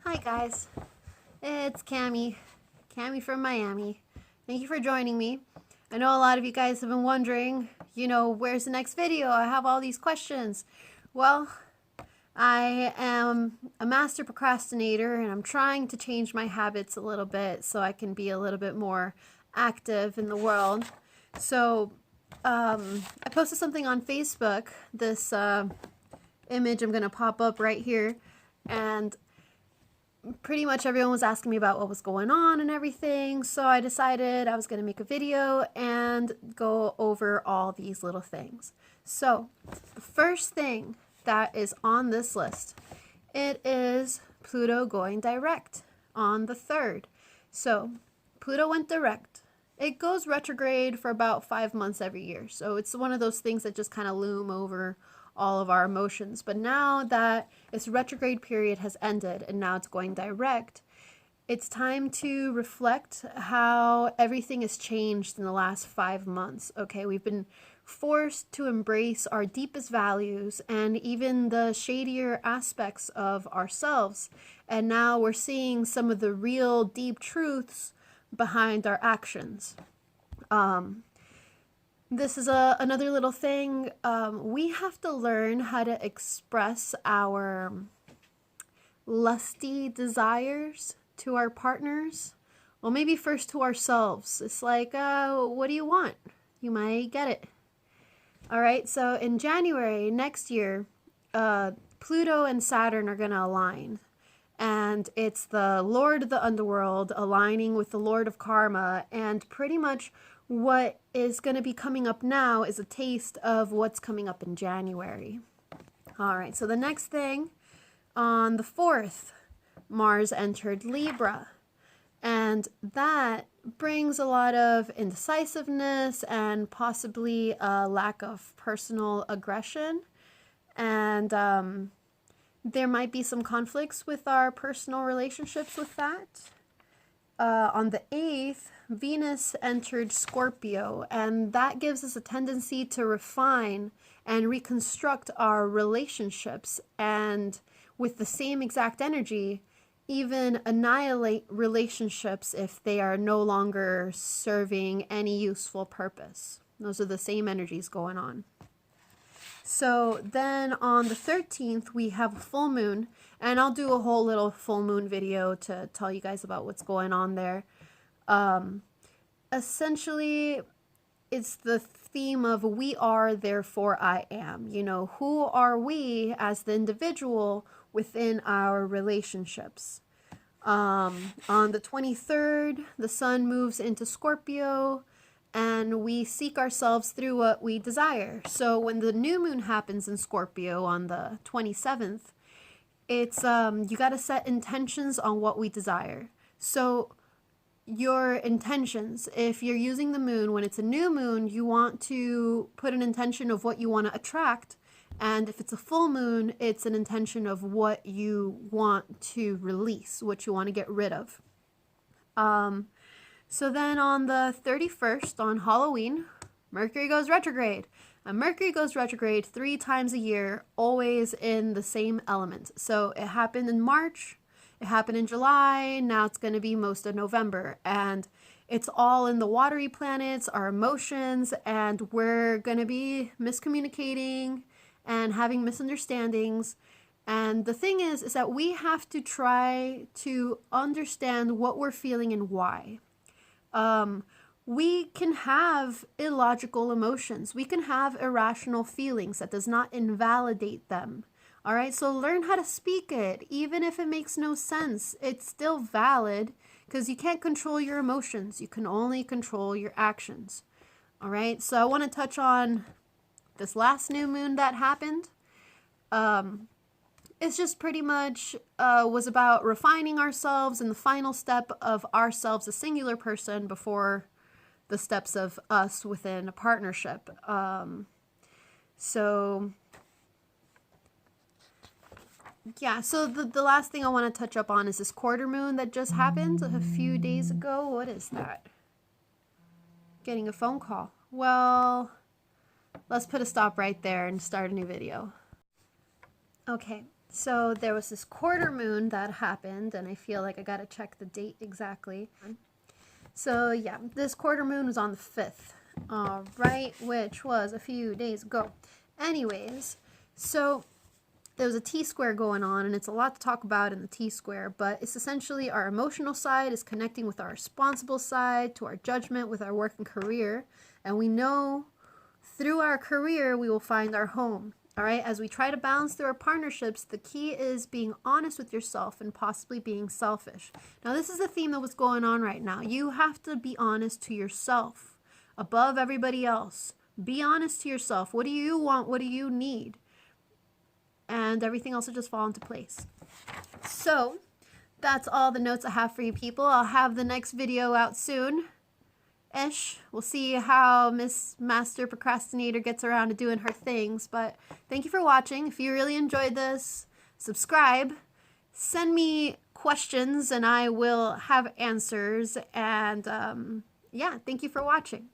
Hi guys, it's Cami from Miami. Thank you for joining me. I know a lot of you guys have been wondering, where's the next video? I have all these questions. Well, I am a master procrastinator and I'm trying to change my habits a little bit so I can be a little bit more active in the world. So I posted something on Facebook, this image I'm going to pop up right here, and pretty much everyone was asking me about what was going on and everything, so I decided I was going to make a video and go over all these little things. So the first thing that is on this list, it is Pluto going direct on the 3rd. So Pluto went direct. It goes retrograde for about 5 months every year, so it's one of those things that just kind of loom over all of our emotions. But now that its retrograde period has ended and now it's going direct, it's time to reflect how everything has changed in the last 5 months. Okay, we've been forced to embrace our deepest values and even the shadier aspects of ourselves. And now we're seeing some of the real deep truths behind our actions. This is another little thing. We have to learn how to express our lusty desires to our partners. Well, maybe first to ourselves. It's like, what do you want? You might get it. All right, so in January next year, Pluto and Saturn are going to align. And it's the Lord of the Underworld aligning with the Lord of Karma, and pretty much what is going to be coming up now is a taste of what's coming up in January. All right, so the next thing, on the 4th, Mars entered Libra, and that brings a lot of indecisiveness and possibly a lack of personal aggression, and there might be some conflicts with our personal relationships with that. On the 8th, Venus entered Scorpio, and that gives us a tendency to refine and reconstruct our relationships, and with the same exact energy, even annihilate relationships if they are no longer serving any useful purpose. Those are the same energies going on. So then on the 13th, we have a full moon, and I'll do a whole little full moon video to tell you guys about what's going on there. Essentially, it's the theme of we are, therefore I am. Who are we as the individual within our relationships? On the 23rd, the sun moves into Scorpio, and we seek ourselves through what we desire. So when the new moon happens in Scorpio on the 27th, it's you got to set intentions on what we desire. So your intentions, if you're using the moon, when it's a new moon, you want to put an intention of what you want to attract. And if it's a full moon, it's an intention of what you want to release, what you want to get rid of. So then on the 31st, on Halloween, Mercury goes retrograde. And Mercury goes retrograde 3 times a year, always in the same element. So it happened in March, it happened in July, now it's going to be most of November. And it's all in the watery planets, our emotions, and we're going to be miscommunicating and having misunderstandings. And the thing is that we have to try to understand what we're feeling and why. We can have illogical emotions. We can have irrational feelings. That does not invalidate them. All right, so learn how to speak it. Even if it makes no sense, it's still valid, because you can't control your emotions. You can only control your actions. All right, so I want to touch on this last new moon that happened. It's just pretty much was about refining ourselves and the final step of ourselves, a singular person, before the steps of us within a partnership. So yeah, so the last thing I want to touch up on is this quarter moon that just happened a few days ago. What is that? Getting a phone call. Well, let's put a stop right there and start a new video. Okay, So there was this quarter moon that happened, and I feel like I gotta check the date exactly. So yeah, this quarter moon was on the 5th, right, which was a few days ago. Anyways, so there was a T-square going on, and it's a lot to talk about in the T-square, but it's essentially our emotional side is connecting with our responsible side, to our judgment with our work and career, and we know through our career we will find our home. All right, as we try to balance through our partnerships, the key is being honest with yourself and possibly being selfish. Now, this is the theme of what's going on right now. You have to be honest to yourself above everybody else. Be honest to yourself. What do you want? What do you need? And everything else will just fall into place. So that's all the notes I have for you people. I'll have the next video out soon. We'll see how Miss Master Procrastinator gets around to doing her things. But thank you for watching. If you really enjoyed this, subscribe. Send me questions and I will have answers. And yeah, thank you for watching.